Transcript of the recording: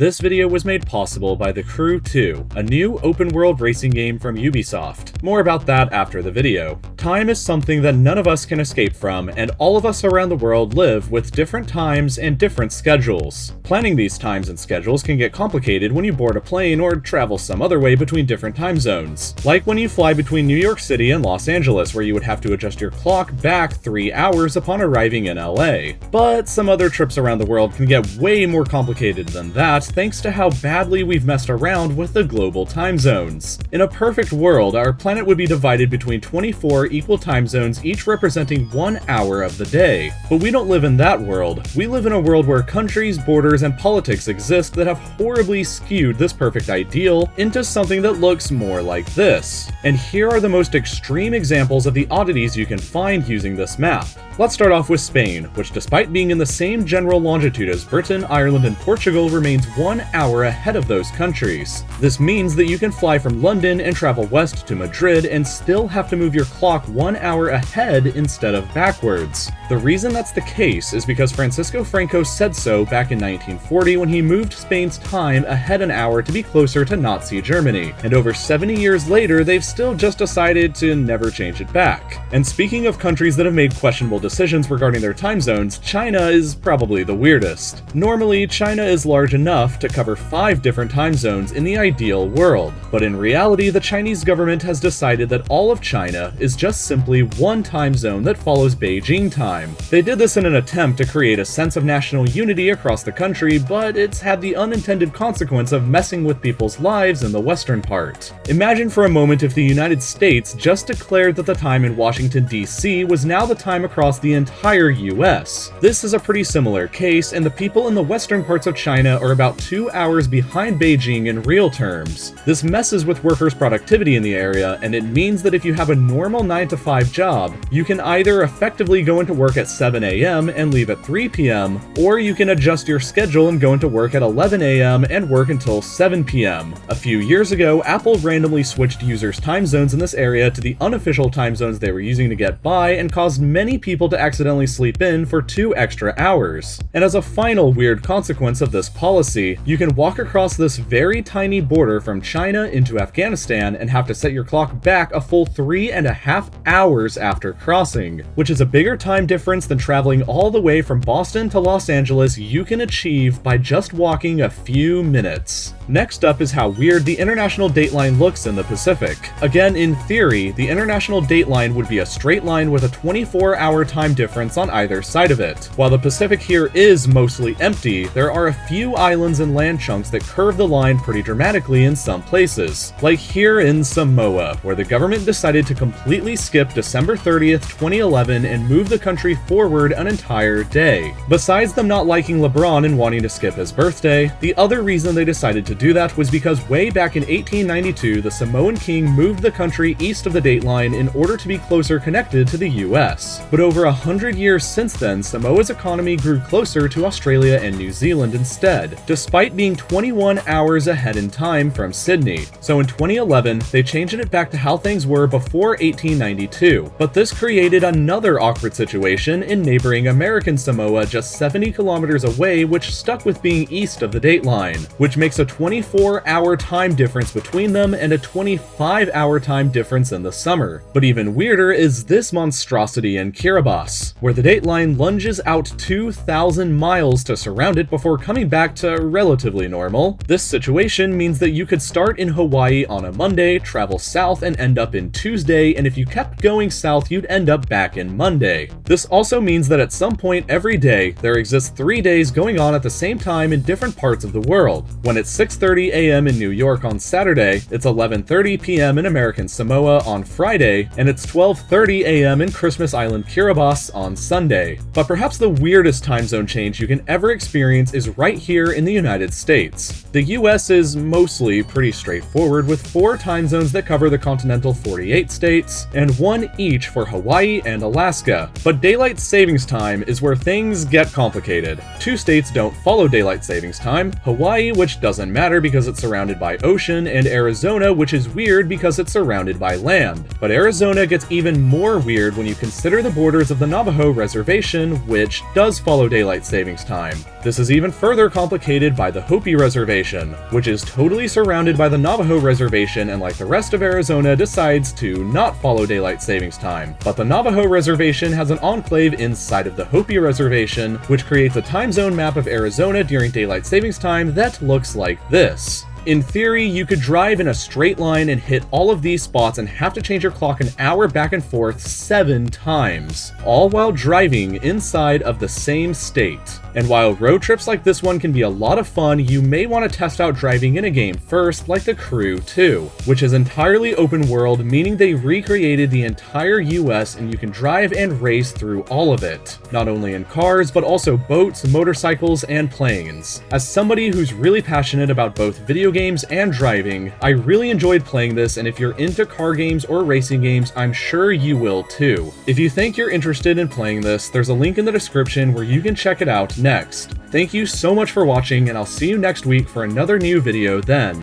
This video was made possible by The Crew 2, a new open-world racing game from Ubisoft. More about that after the video. Time is something that none of us can escape from, and all of us around the world live with different times and different schedules. Planning these times and schedules can get complicated when you board a plane or travel some other way between different time zones. Like when you fly between New York City and Los Angeles, where you would have to adjust your clock back 3 hours upon arriving in LA. But some other trips around the world can get way more complicated than that, thanks to how badly we've messed around with the global time zones. In a perfect world, our planet would be divided between 24 equal time zones, each representing 1 hour of the day. But we don't live in that world. We live in a world where countries, borders, and politics exist that have horribly skewed this perfect ideal into something that looks more like this. And here are the most extreme examples of the oddities you can find using this map. Let's start off with Spain, which despite being in the same general longitude as Britain, Ireland, and Portugal remains 1 hour ahead of those countries. This means that you can fly from London and travel west to Madrid and still have to move your clock 1 hour ahead instead of backwards. The reason that's the case is because Francisco Franco said so back in 1940 when he moved Spain's time ahead an hour to be closer to Nazi Germany, and over 70 years later they've still just decided to never change it back. And speaking of countries that have made questionable decisions regarding their time zones, China is probably the weirdest. Normally, China is large enough to cover 5 different time zones in the ideal world, but in reality the Chinese government has decided that all of China is just simply one time zone that follows Beijing time. They did this in an attempt to create a sense of national unity across the country, but it's had the unintended consequence of messing with people's lives in the western part. Imagine for a moment if the United States just declared that the time in Washington, D.C. was now the time across the entire US. This is a pretty similar case, and the people in the western parts of China are about 2 hours behind Beijing in real terms. This messes with workers' productivity in the area, and it means that if you have a normal 9-to-5 job, you can either effectively go into work at 7 a.m. and leave at 3 p.m., or you can adjust your schedule and go into work at 11 a.m. and work until 7 p.m. A few years ago, Apple randomly switched users' time zones in this area to the unofficial time zones they were using to get by, and caused many people to accidentally sleep in for 2 extra hours. And as a final weird consequence of this policy, you can walk across this very tiny border from China into Afghanistan and have to set your clock back a full 3.5 hours after crossing, which is a bigger time difference than traveling all the way from Boston to Los Angeles you can achieve by just walking a few minutes. Next up is how weird the international dateline looks in the Pacific. Again, in theory, the international dateline would be a straight line with a 24-hour time difference on either side of it. While the Pacific here is mostly empty, there are a few islands and land chunks that curve the line pretty dramatically in some places. Like here in Samoa, where the government decided to completely skip December 30th, 2011 and move the country forward an entire day. Besides them not liking LeBron and wanting to skip his birthday, the other reason they decided to do that was because way back in 1892, the Samoan king moved the country east of the dateline in order to be closer connected to the US. But over 100 years since then, Samoa's economy grew closer to Australia and New Zealand instead, despite being 21 hours ahead in time from Sydney. So in 2011, they changed it back to how things were before 1892. But this created another awkward situation in neighboring American Samoa just 70 kilometers away, which stuck with being east of the dateline, which makes a 24-hour time difference between them and a 25-hour time difference in the summer. But even weirder is this monstrosity in Kiribati, where the dateline lunges out 2,000 miles to surround it before coming back to relatively normal. This situation means that you could start in Hawaii on a Monday, travel south and end up in Tuesday, and if you kept going south you'd end up back in Monday. This also means that at some point every day, there exists 3 days going on at the same time in different parts of the world. When it's 6:30 a.m. in New York on Saturday, it's 11:30 p.m. in American Samoa on Friday, and it's 12:30 a.m. in Christmas Island, Kiribati on Sunday. But perhaps the weirdest time zone change you can ever experience is right here in the United States. The US is mostly pretty straightforward, with 4 time zones that cover the continental 48 states, and 1 each for Hawaii and Alaska. But daylight savings time is where things get complicated. 2 states don't follow daylight savings time: Hawaii, which doesn't matter because it's surrounded by ocean, and Arizona, which is weird because it's surrounded by land. But Arizona gets even more weird when you consider the borders of the Navajo Reservation, which does follow daylight savings time. This is even further complicated by the Hopi Reservation, which is totally surrounded by the Navajo Reservation and like the rest of Arizona decides to not follow daylight savings time. But the Navajo Reservation has an enclave inside of the Hopi Reservation, which creates a time zone map of Arizona during daylight savings time that looks like this. In theory, you could drive in a straight line and hit all of these spots and have to change your clock an hour back and forth 7 times, all while driving inside of the same state. And while road trips like this one can be a lot of fun, you may want to test out driving in a game first, like The Crew 2, which is entirely open world, meaning they recreated the entire US and you can drive and race through all of it. Not only in cars, but also boats, motorcycles, and planes. As somebody who's really passionate about both video games and driving, I really enjoyed playing this, and if you're into car games or racing games, I'm sure you will too. If you think you're interested in playing this, there's a link in the description where you can check it out next. Thank you so much for watching, and I'll see you next week for another new video then.